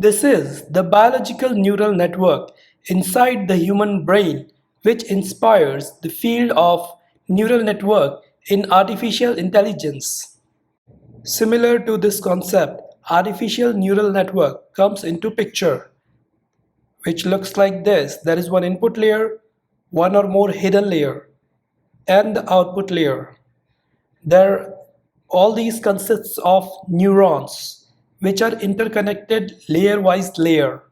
This is the biological neural network inside the human brain which inspires the field of neural network in artificial intelligence. Similar to this concept, artificial neural network comes into picture, which looks like this. There is one input layer, one or more hidden layer, and the output layer. There, all these consists of neurons, which are interconnected layer-wise layer.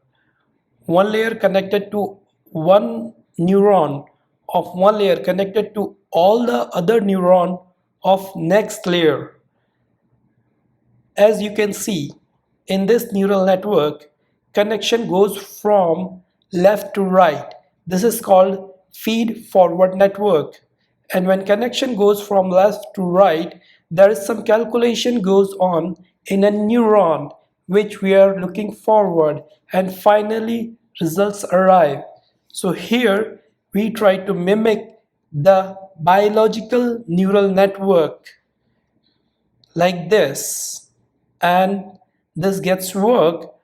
One layer connected to one neuron of one layer connected to all the other neuron of next layer. As you can see, in this neural network, connection goes from left to right. This is called feed-forward network. And when connection goes from left to right, there is some calculation goes on in a neuron which we are looking forward, and finally results arrive. So here we try to mimic the biological neural network like this, and this gets work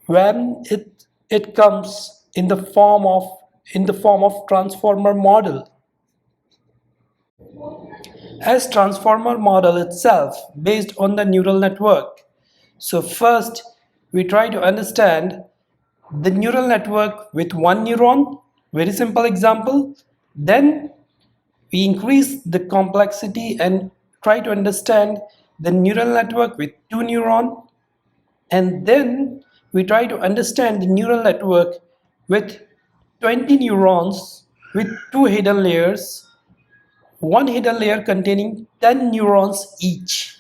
when it comes in the form of transformer model. As transformer model itself based on the neural network. So first we try to understand the neural network with one neuron, very simple example. Then we increase the complexity and try to understand the neural network with two neurons, and then we try to understand the neural network with 20 neurons with two hidden layers, one hidden layer containing 10 neurons each.